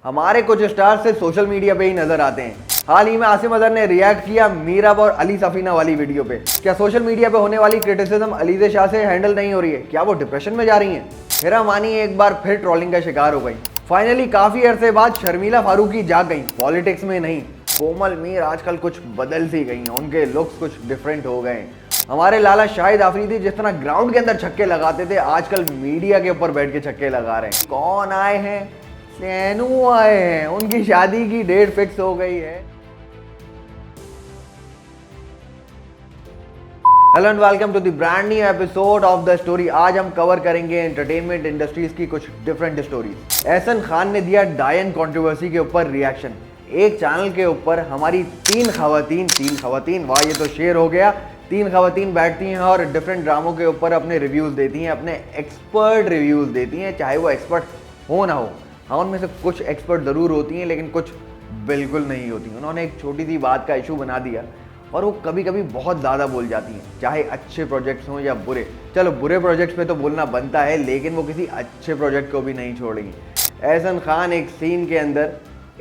हमारे कुछ स्टार्स से सोशल मीडिया पे ही नजर आते हैं। हाल ही में आसिम अजहर ने रिएक्ट किया मीरब और अली सफीना वाली वीडियो पे। क्या सोशल मीडिया पे होने वाली क्रिटिसिज्म अलीज़े शाह से हैंडल नहीं हो रही है? क्या वो डिप्रेशन में जा रही हैं? हिरा मानी एक बार फिर ट्रोलिंग का शिकार हो गई। फाइनली काफी अरसे बाद शर्मिला फारूकी जाग गई, पॉलिटिक्स में नहीं। कोमल मीर आजकल कुछ बदल सी गई हैं, उनके लुक्स कुछ डिफरेंट हो गए हैं। हमारे लाला शाहिद आफरीदी जिस तरह ग्राउंड के अंदर छक्के लगाते थे, आजकल मीडिया के ऊपर बैठ के छक्के लगा रहे हैं। कौन आए हैं? सैनू आए हैं, उनकी शादी की डेट फिक्स हो गई है। Hello and welcome to the brand new episode of the story. आज हम कवर करेंगे एंटरटेनमेंट इंडस्ट्रीज की कुछ डिफरेंट स्टोरीज। एहसन खान ने दिया डायन कंट्रोवर्सी के ऊपर रिएक्शन। एक चैनल के ऊपर हमारी तीन खवातीन, वाह ये तो शेर हो गया। तीन खवातीन बैठती हैं और डिफरेंट ड्रामों के ऊपर अपने रिव्यूज़ देती हैं, अपने एक्सपर्ट रिव्यूज़ देती हैं, चाहे वो एक्सपर्ट हो ना हो। हाँ, उनमें से कुछ एक्सपर्ट ज़रूर होती हैं लेकिन कुछ बिल्कुल नहीं होती। उन्होंने एक छोटी सी बात का इशू बना दिया और वो कभी कभी बहुत ज़्यादा बोल जाती हैं, चाहे अच्छे प्रोजेक्ट्स हों या बुरे। चलो बुरे प्रोजेक्ट्स पे तो बोलना बनता है, लेकिन वो किसी अच्छे प्रोजेक्ट को भी नहीं छोड़ेंगी। एहसन खान एक सीन के अंदर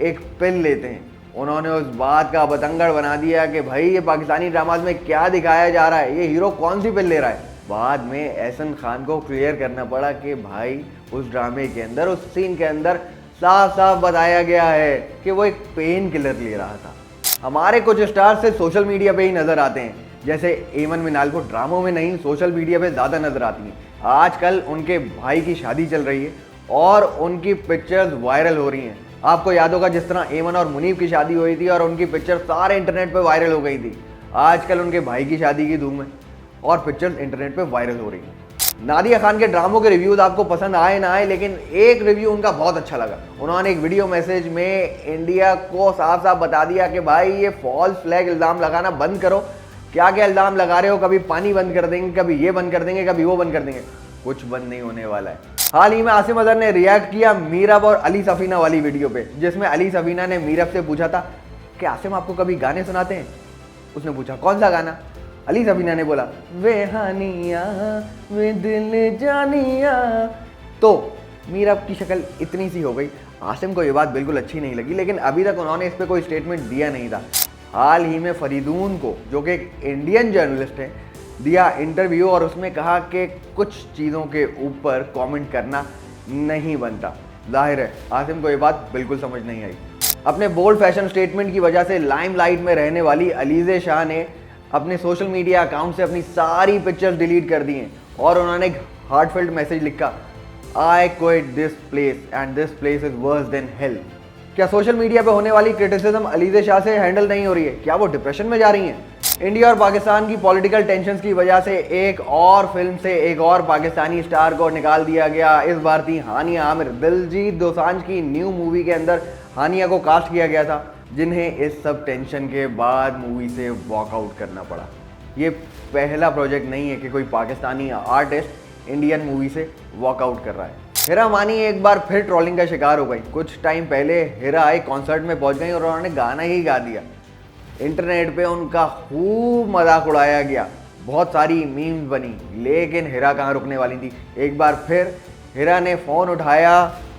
एक पिल लेते हैं, उन्होंने उस बात का बतंगड़ बना दिया कि भाई ये पाकिस्तानी ड्रामाज में क्या दिखाया जा रहा है, ये हीरो कौन सी पिल ले रहा है। बाद में एहसन खान को क्लियर करना पड़ा कि भाई उस ड्रामे के अंदर, उस सीन के अंदर साफ साफ बताया गया है कि वो एक पेन किलर ले रहा था। हमारे कुछ स्टार्स से सोशल मीडिया पे ही नजर आते हैं, जैसे एमन मिनाल को ड्रामों में नहीं सोशल मीडिया पे ज़्यादा नजर आती हैं। आजकल उनके भाई की शादी चल रही है और उनकी पिक्चर्स वायरल हो रही हैं। आपको याद होगा जिस तरह एमन और मुनीब की शादी हुई थी और उनकी पिक्चर सारे इंटरनेट पे वायरल हो गई थी। आजकल उनके भाई की शादी की धूम है और पिक्चर्स इंटरनेट पे वायरल हो रही हैं। नादिया खान के ड्रामों के रिव्यूज़ आपको पसंद आए ना आए, लेकिन एक रिव्यू उनका बहुत अच्छा लगा। उन्होंने एक वीडियो मैसेज में इंडिया को साफ साफ बता दिया कि भाई ये फॉल्स फ्लैग इल्ज़ाम लगाना बंद करो। क्या क्या इल्ज़ाम लगा रहे हो, कभी पानी बंद कर देंगे, कभी ये बंद कर देंगे, कभी वो बंद कर देंगे, कुछ बंद नहीं होने वाला है। हाल ही में आसिम अजहर ने रिएक्ट किया मीरब और अली सफीना वाली वीडियो पे, जिसमें अली सफीना ने मीरब से पूछा था कि आसिम आपको कभी गाने सुनाते हैं। उसने पूछा कौन सा गाना। अली सफीना ने बोला वे हानिया वे दिल जानिया। तो मीरब की शक्ल इतनी सी हो गई। आसिम को ये बात बिल्कुल अच्छी नहीं लगी, लेकिन अभी तक उन्होंने इस पर कोई स्टेटमेंट दिया नहीं था। हाल ही में फरीदून को, जो कि एक इंडियन जर्नलिस्ट है, दिया इंटरव्यू और उसमें कहा कि कुछ चीज़ों के ऊपर कमेंट करना नहीं बनता। जाहिर है आसिम को ये बात बिल्कुल समझ नहीं आई। अपने बोल्ड फैशन स्टेटमेंट की वजह से लाइमलाइट में रहने वाली अलीज़े शाह ने अपने सोशल मीडिया अकाउंट से अपनी सारी पिक्चर्स डिलीट कर दी हैं और उन्होंने एक हार्टफेल्ट मैसेज लिखा, I quit this place and this place is worse than hello. क्या सोशल मीडिया पे होने वाली क्रिटिसिज्म अलीज़े शाह से हैंडल नहीं हो रही है? क्या वो डिप्रेशन में जा रही हैं? इंडिया और पाकिस्तान की पॉलिटिकल टेंशन्स की वजह से एक और फिल्म से एक और पाकिस्तानी स्टार को निकाल दिया गया। इस बार थी हानिया आमिर। दिलजीत दोसांझ की न्यू मूवी के अंदर हानिया को कास्ट किया गया था, जिन्हें इस सब टेंशन के बाद मूवी से वॉकआउट करना पड़ा। ये पहला प्रोजेक्ट नहीं है कि कोई पाकिस्तानी आर्टिस्ट इंडियन मूवी से वॉकआउट कर रहा है। हिरा मानी एक बार फिर ट्रोलिंग का शिकार हो गई। कुछ टाइम पहले हिरा एक कॉन्सर्ट में पहुंच गई और उन्होंने गाना ही गा दिया। इंटरनेट पे उनका खूब मजाक उड़ाया गया, बहुत सारी मीम्स बनी, लेकिन हिरा कहाँ रुकने वाली थी। एक बार फिर हिरा ने फ़ोन उठाया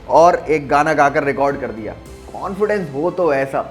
और एक गाना गाकर रिकॉर्ड कर दिया। कॉन्फिडेंस हो तो ऐसा।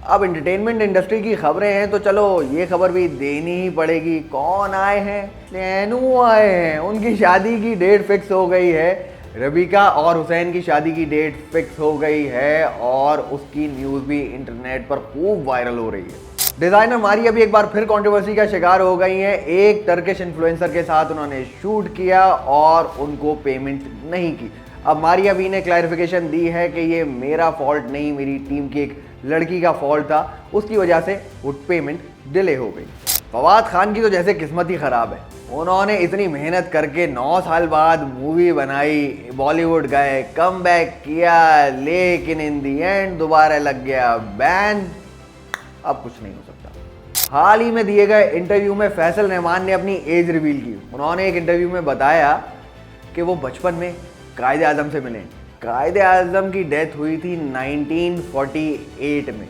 अब एंटरटेनमेंट इंडस्ट्री की खबरें हैं तो चलो ये खबर भी देनी ही पड़ेगी। कौन आए हैं? सैनू आए हैं, उनकी शादी की डेट फिक्स हो गई है। रबीका और हुसैन की शादी की डेट फिक्स हो गई है और उसकी न्यूज़ भी इंटरनेट पर खूब वायरल हो रही है। डिज़ाइनर मारिया भी एक बार फिर कंट्रोवर्सी का शिकार हो गई हैं। एक टर्किश इन्फ्लुएंसर के साथ उन्होंने शूट किया और उनको पेमेंट नहीं की। अब मारिया भी ने क्लैरिफिकेशन दी है कि ये मेरा फॉल्ट नहीं, मेरी टीम की एक लड़की का फॉल्ट था, उसकी वजह से वो पेमेंट डिले हो गई। फवाद खान की तो जैसे किस्मत ही ख़राब है। उन्होंने इतनी मेहनत करके 9 साल बाद मूवी बनाई, बॉलीवुड गए, कम बैक किया, लेकिन इन दी एंड दोबारा लग गया बैन। अब कुछ नहीं हो सकता। हाल ही में दिए गए इंटरव्यू में फैसल रहमान ने अपनी एज रिवील की। उन्होंने एक इंटरव्यू में बताया कि वो बचपन में कायदे आज़म से मिले। कायदे आज़म की डेथ हुई थी 1948 में,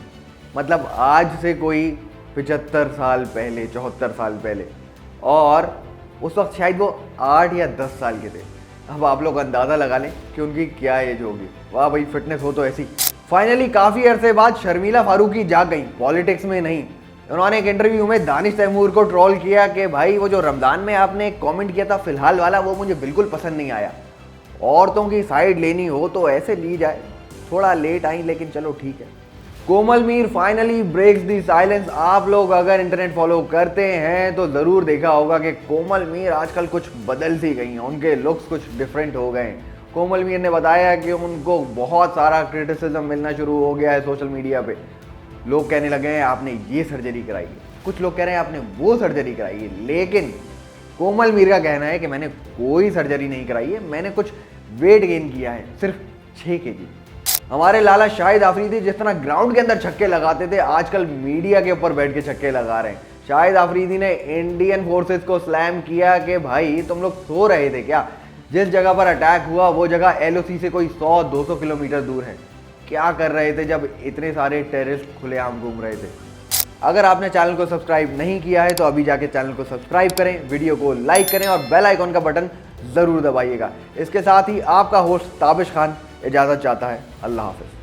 मतलब आज से कोई 75 साल पहले, 74 साल पहले, और उस वक्त शायद वो 8 या 10 साल के थे। अब आप लोग अंदाज़ा लगा लें कि उनकी क्या एज होगी। वाह भाई, फिटनेस हो तो ऐसी। फाइनली काफी अरसे बाद शर्मिला फारूकी जाग गई, पॉलिटिक्स में नहीं। उन्होंने एक इंटरव्यू में दानिश तैमूर को ट्रोल किया कि भाई वो जो रमजान में आपने एक कमेंट किया था फिलहाल वाला, वो मुझे बिल्कुल पसंद नहीं आया। औरतों की साइड लेनी हो तो ऐसे ली जाए, थोड़ा लेट आई लेकिन चलो ठीक है। कोमल Mir finally breaks the silence. आप लोग अगर इंटरनेट फॉलो करते हैं तो ज़रूर देखा होगा कि कोमल मीर आजकल कुछ बदल सी गई हैं, उनके लुक्स कुछ डिफरेंट हो गए हैं। कोमल मीर ने बताया कि उनको बहुत सारा क्रिटिसिज्म मिलना शुरू हो गया है सोशल मीडिया पे। लोग कहने लगे हैं आपने ये सर्जरी कराई है, कुछ लोग कह रहे हैं आपने वो सर्जरी कराई है, लेकिन कोमल मीर का कहना है कि मैंने कोई सर्जरी नहीं कराई है, मैंने कुछ वेट गेन किया है, सिर्फ 6 kg। हमारे लाला शाहिद आफरीदी जिस तरह ग्राउंड के अंदर छक्के लगाते थे, आजकल मीडिया के ऊपर बैठ के छक्के लगा रहे हैं। शाहिद आफरीदी ने इंडियन फोर्सेस को स्लैम किया कि भाई तुम लोग सो रहे थे क्या? जिस जगह पर अटैक हुआ वो जगह LOC से कोई 100-200 किलोमीटर दूर है। क्या कर रहे थे जब इतने सारे टेररिस्ट खुलेआम घूम रहे थे? अगर आपने चैनल को सब्सक्राइब नहीं किया है तो अभी जाके चैनल को सब्सक्राइब करें, वीडियो को लाइक करें और बेल आइकॉन का बटन ज़रूर दबाइएगा। इसके साथ ही आपका होस्ट ताबिश खान इजाज़त चाहता है। अल्लाह हाफ़िज़।